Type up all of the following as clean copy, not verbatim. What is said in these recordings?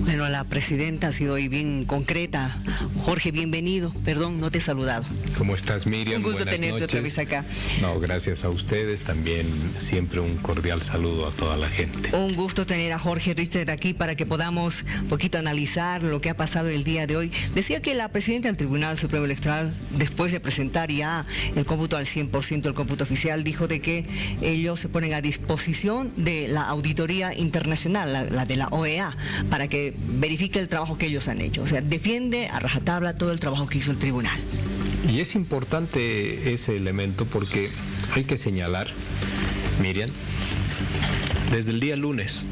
Bueno, la presidenta ha sido hoy bien concreta. Jorge, bienvenido. Perdón, no te he saludado. ¿Cómo estás, Miriam? Un gusto Buenas tenerte noches. otra vez acá. No, gracias a ustedes. También siempre un cordial saludo a toda la gente. Un gusto tener a Jorge Richter aquí para que podamos un poquito analizar lo que ha pasado el día de hoy. Decía que la presidenta del Tribunal Supremo Electoral, después de presentar ya el cómputo al 100%, el cómputo oficial, dijo de que ellos se ponen a disposición de la auditoría internacional, la de la OEA, para que verifique el trabajo que ellos han hecho. O sea, defiende a rajatabla todo el trabajo que hizo el tribunal. Y es importante ese elemento porque hay que señalar, Miriam, desde el día lunes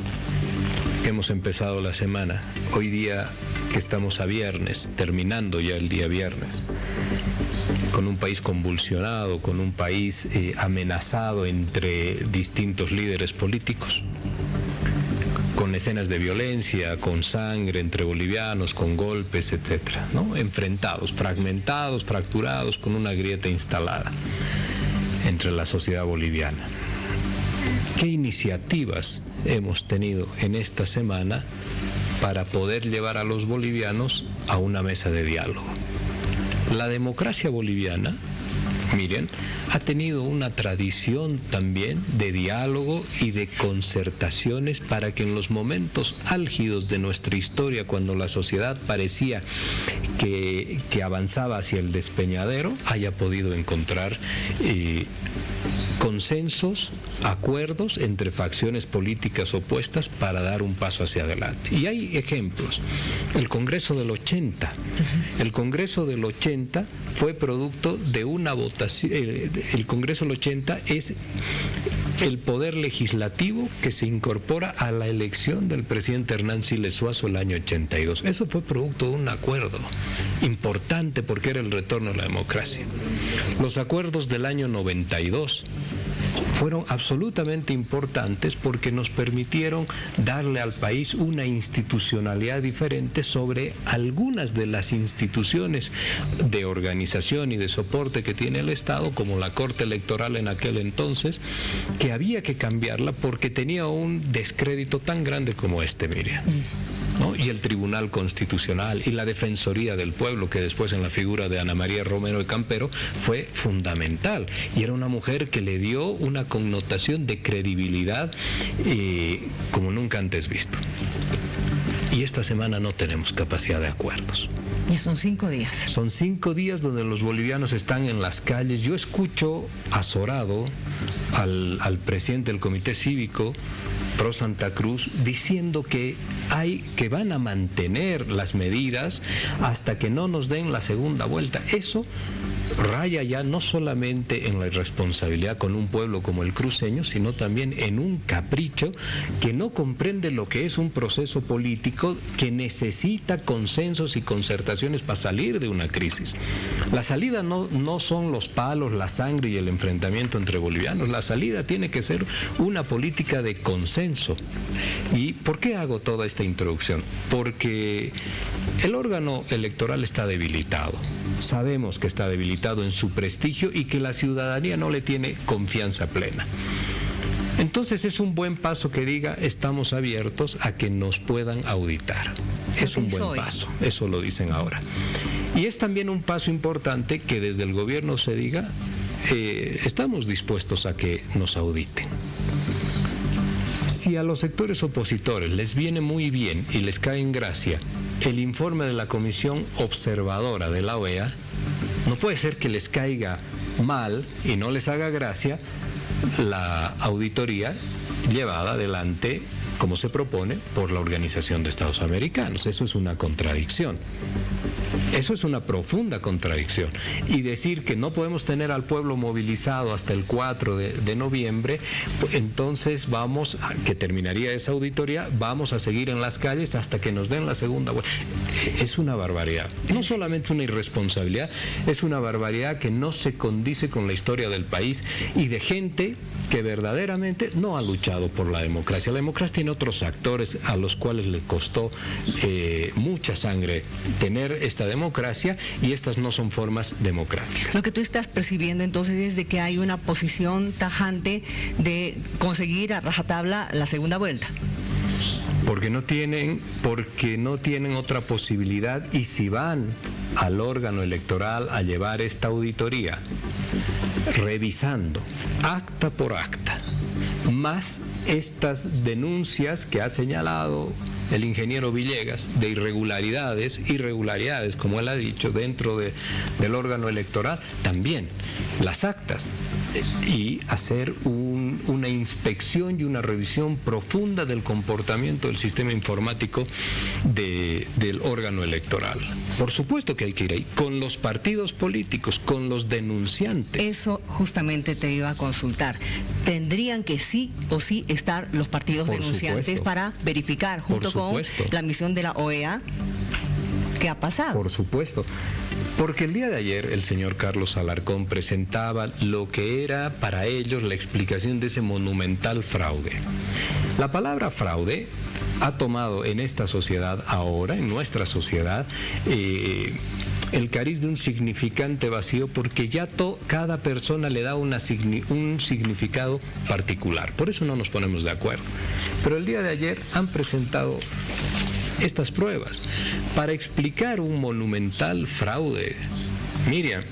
que hemos empezado la semana, hoy día que estamos a viernes, terminando ya el día viernes, con un país convulsionado, con un país amenazado entre distintos líderes políticos, con escenas de violencia, con sangre entre bolivianos, con golpes, etcétera, ¿no? Enfrentados, fragmentados, fracturados, con una grieta instalada entre la sociedad boliviana. ¿Qué iniciativas hemos tenido en esta semana para poder llevar a los bolivianos a una mesa de diálogo? La democracia boliviana, miren, ha tenido una tradición también de diálogo y de concertaciones para que en los momentos álgidos de nuestra historia, cuando la sociedad parecía que avanzaba hacia el despeñadero, haya podido encontrar consensos, acuerdos entre facciones políticas opuestas para dar un paso hacia adelante. Y hay ejemplos. El Congreso del 80. El Congreso del 80 fue producto de una votación. El Congreso del 80 es el poder legislativo que se incorpora a la elección del presidente Hernán Siles Suazo el año 82. Eso fue producto de un acuerdo importante porque era el retorno a la democracia. Los acuerdos del año 92 fueron absolutamente importantes porque nos permitieron darle al país una institucionalidad diferente sobre algunas de las instituciones de organización y de soporte que tiene el Estado, como la Corte Electoral en aquel entonces, que había que cambiarla porque tenía un descrédito tan grande como este, Miriam, ¿no? Y el Tribunal Constitucional y la Defensoría del Pueblo, que después en la figura de Ana María Romero de Campero fue fundamental, y era una mujer que le dio una connotación de credibilidad como nunca antes visto. Y esta semana no tenemos capacidad de acuerdos. Ya son 5 días. Son 5 días donde los bolivianos están en las calles. Yo escucho azorado al presidente del Comité Cívico Pro Santa Cruz diciendo que van a mantener las medidas hasta que no nos den la segunda vuelta. Eso raya ya no solamente en la irresponsabilidad con un pueblo como el cruceño, sino también en un capricho que no comprende lo que es un proceso político que necesita consensos y concertaciones para salir de una crisis. La salida no son los palos, la sangre y el enfrentamiento entre bolivianos. La salida tiene que ser una política de consenso. ¿Y por qué hago toda esta introducción? Porque el órgano electoral está debilitado. Sabemos que está debilitado en su prestigio y que la ciudadanía no le tiene confianza plena. Entonces es un buen paso que diga estamos abiertos a que nos puedan auditar. Es un buen paso, eso lo dicen ahora. Y es también un paso importante que desde el gobierno se diga estamos dispuestos a que nos auditen. Si a los sectores opositores les viene muy bien y les cae en gracia el informe de la Comisión Observadora de la OEA, no puede ser que les caiga mal y no les haga gracia la auditoría llevada adelante, como se propone, por la Organización de Estados Americanos. Eso es una contradicción. Eso es una profunda contradicción. Y decir que no podemos tener al pueblo movilizado hasta el 4 de noviembre, entonces que terminaría esa auditoría, vamos a seguir en las calles hasta que nos den la segunda vuelta. Es una barbaridad. No solamente una irresponsabilidad, es una barbaridad que no se condice con la historia del país y de gente que verdaderamente no ha luchado por la democracia. La democracia tiene otros actores a los cuales le costó mucha sangre tener esta democracia, y estas no son formas democráticas. Lo que tú estás percibiendo entonces es de que hay una posición tajante de conseguir a rajatabla la segunda vuelta. porque no tienen otra posibilidad, y si van al órgano electoral a llevar esta auditoría, revisando acta por acta, más estas denuncias que ha señalado el ingeniero Villegas de irregularidades, como él ha dicho, dentro del órgano electoral, también las actas, y hacer una inspección y una revisión profunda del comportamiento del sistema informático del órgano electoral. Por supuesto que hay que ir ahí, con los partidos políticos, con los denunciantes. Eso justamente te iba a consultar. ¿Tendrían que sí o sí estar los partidos denunciantes para verificar, junto con la misión de la OEA, qué ha pasado? Por supuesto. Porque el día de ayer el señor Carlos Alarcón presentaba lo que era para ellos la explicación de ese monumental fraude. La palabra fraude ha tomado en esta sociedad ahora, en nuestra sociedad, el cariz de un significante vacío, porque ya cada persona le da un significado particular. Por eso no nos ponemos de acuerdo. Pero el día de ayer han presentado estas pruebas para explicar un monumental fraude. Miriam,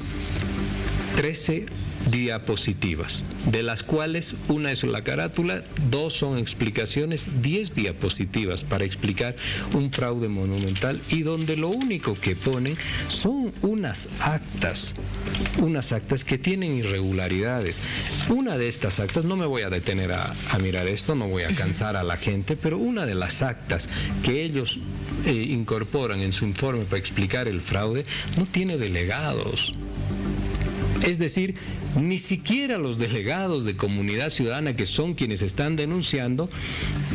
13 diapositivas, de las cuales una es la carátula, 2 son explicaciones, 10 diapositivas para explicar un fraude monumental, y donde lo único que ponen son unas actas que tienen irregularidades. Una de estas actas, no me voy a detener a mirar esto, no voy a cansar a la gente, pero una de las actas que ellos incorporan en su informe para explicar el fraude no tiene delegados. Es decir, ni siquiera los delegados de Comunidad Ciudadana, que son quienes están denunciando,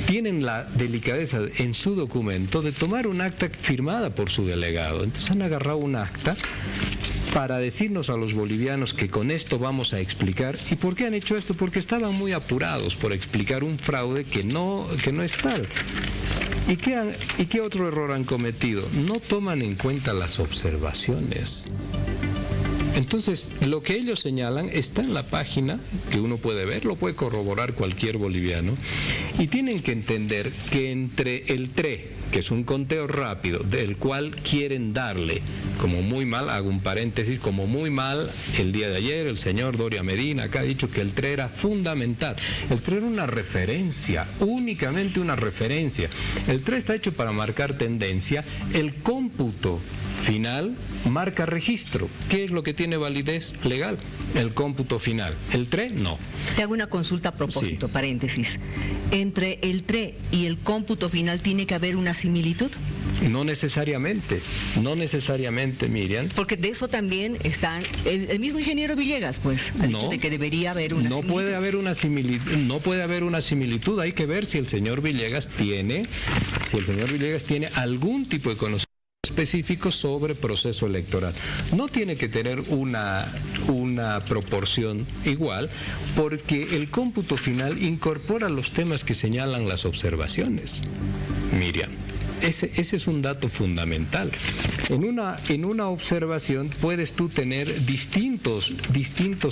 tienen la delicadeza en su documento de tomar un acta firmada por su delegado. Entonces han agarrado un acta para decirnos a los bolivianos que con esto vamos a explicar. ¿Y por qué han hecho esto? Porque estaban muy apurados por explicar un fraude que no es tal. ¿Y qué otro error han cometido? No toman en cuenta las observaciones. Entonces, lo que ellos señalan está en la página, que uno puede ver, lo puede corroborar cualquier boliviano, y tienen que entender que entre el TRE, que es un conteo rápido, del cual quieren darle, como muy mal, hago un paréntesis, como muy mal el día de ayer, el señor Doria Medina acá ha dicho que el TRE era fundamental. El TRE era una referencia, únicamente una referencia. El TRE está hecho para marcar tendencia, el cómputo final marca registro. ¿Qué es lo que tiene validez legal? El cómputo final. El TRE, no. Te hago una consulta a propósito, paréntesis. ¿Entre el TRE y el cómputo final tiene que haber una similitud? No necesariamente, Miriam. Porque de eso también está el mismo ingeniero Villegas, pues, ha dicho de que debería haber una similitud. No puede haber una similitud, hay que ver si el señor Villegas tiene algún tipo de conocimiento específico sobre proceso electoral. No tiene que tener una proporción igual, porque el cómputo final incorpora los temas que señalan las observaciones, Miriam. Ese es un dato fundamental. En una observación puedes tú tener distintos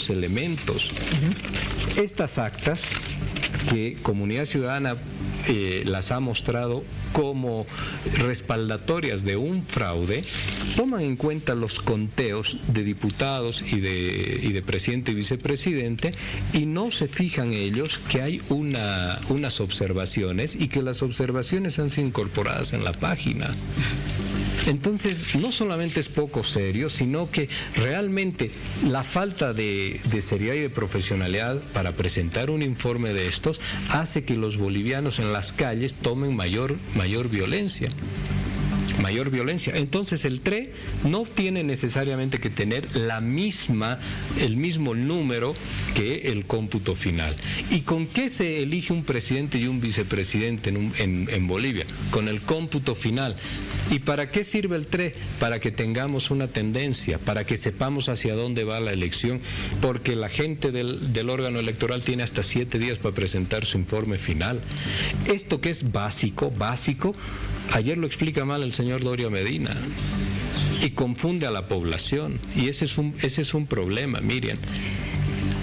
elementos. Estas actas que Comunidad Ciudadana las ha mostrado como respaldatorias de un fraude, toman en cuenta los conteos de diputados y de presidente y vicepresidente, y no se fijan ellos que hay unas observaciones, y que las observaciones han sido incorporadas en la página. Entonces, no solamente es poco serio, sino que realmente la falta de seriedad y de profesionalidad para presentar un informe de estos hace que los bolivianos en las calles tomen mayor violencia. Entonces el TRE no tiene necesariamente que tener el mismo número que el cómputo final. ¿Y con qué se elige un presidente y un vicepresidente en Bolivia? Con el cómputo final. ¿Y para qué sirve el TRE? Para que tengamos una tendencia, para que sepamos hacia dónde va la elección, porque la gente del órgano electoral tiene hasta 7 días para presentar su informe final. Esto que es básico, ayer lo explica mal el señor Doria Medina y confunde a la población, y ese es un problema, Miriam.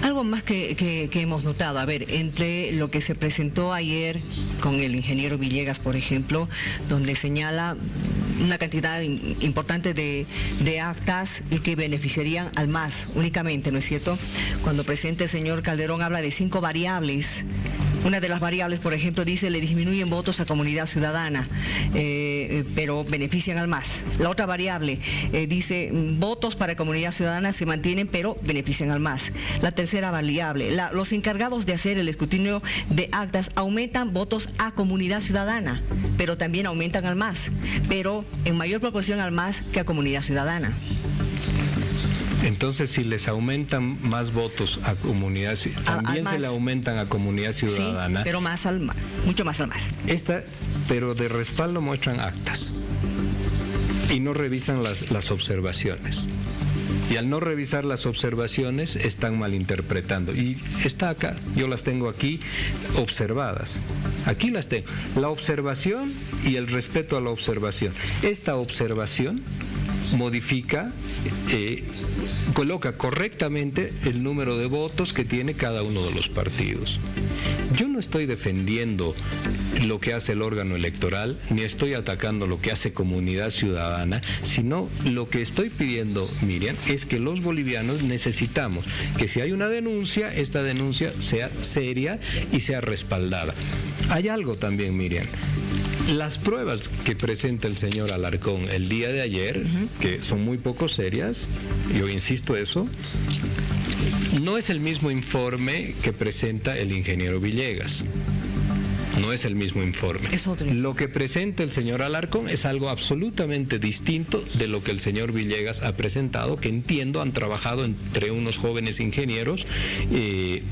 Algo más que hemos notado, a ver, entre lo que se presentó ayer con el ingeniero Villegas, por ejemplo, donde señala una cantidad importante de actas y que beneficiarían al MAS únicamente, ¿no es cierto? Cuando presenta el señor Calderón habla de 5 variables. Una de las variables, por ejemplo, dice le disminuyen votos a Comunidad Ciudadana, pero benefician al MAS. La otra variable dice votos para Comunidad Ciudadana se mantienen, pero benefician al MAS. La tercera variable, los encargados de hacer el escrutinio de actas aumentan votos a Comunidad Ciudadana, pero también aumentan al MAS, pero en mayor proporción al MAS que a Comunidad Ciudadana. Entonces, si les aumentan más votos a comunidad, también se le aumentan a Comunidad Ciudadana. Sí, pero más mucho más al MAS. Pero de respaldo muestran actas y no revisan las observaciones. Y al no revisar las observaciones están malinterpretando. Y está acá, yo las tengo aquí observadas. Aquí las tengo. La observación y el respeto a la observación. Esta observación modifica, coloca correctamente el número de votos que tiene cada uno de los partidos. Yo no estoy defendiendo lo que hace el órgano electoral, ni estoy atacando lo que hace Comunidad Ciudadana, sino lo que estoy pidiendo, Miriam, es que los bolivianos necesitamos que si hay una denuncia, esta denuncia sea seria y sea respaldada. Hay algo también, Miriam. Las pruebas que presenta el señor Alarcón el día de ayer, que son muy poco serias, yo insisto eso, no es el mismo informe que presenta el ingeniero Villegas. No es el mismo informe. Es otro informe. Lo que presenta el señor Alarcón es algo absolutamente distinto de lo que el señor Villegas ha presentado, que entiendo han trabajado entre unos jóvenes ingenieros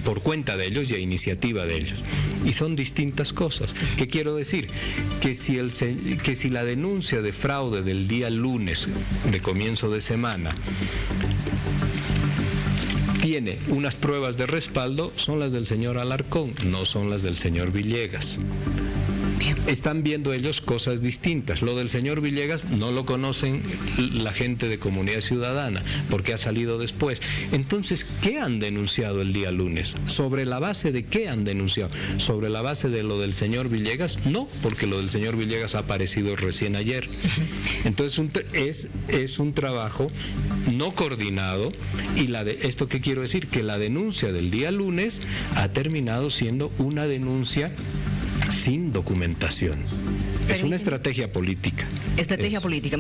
por cuenta de ellos y a iniciativa de ellos. Y son distintas cosas. ¿Qué quiero decir? Que si la denuncia de fraude del día lunes de comienzo de semana tiene unas pruebas de respaldo, son las del señor Alarcón, no son las del señor Villegas. Están viendo ellos cosas distintas. Lo del señor Villegas no lo conocen la gente de Comunidad Ciudadana, porque ha salido después. Entonces, ¿qué han denunciado el día lunes? ¿Sobre la base de qué han denunciado? ¿Sobre la base de lo del señor Villegas? No, porque lo del señor Villegas ha aparecido recién ayer. Entonces, es un trabajo no coordinado, y ¿esto qué quiero decir? Que la denuncia del día lunes ha terminado siendo una denuncia sin documentación. Es una estrategia política. Estrategia política.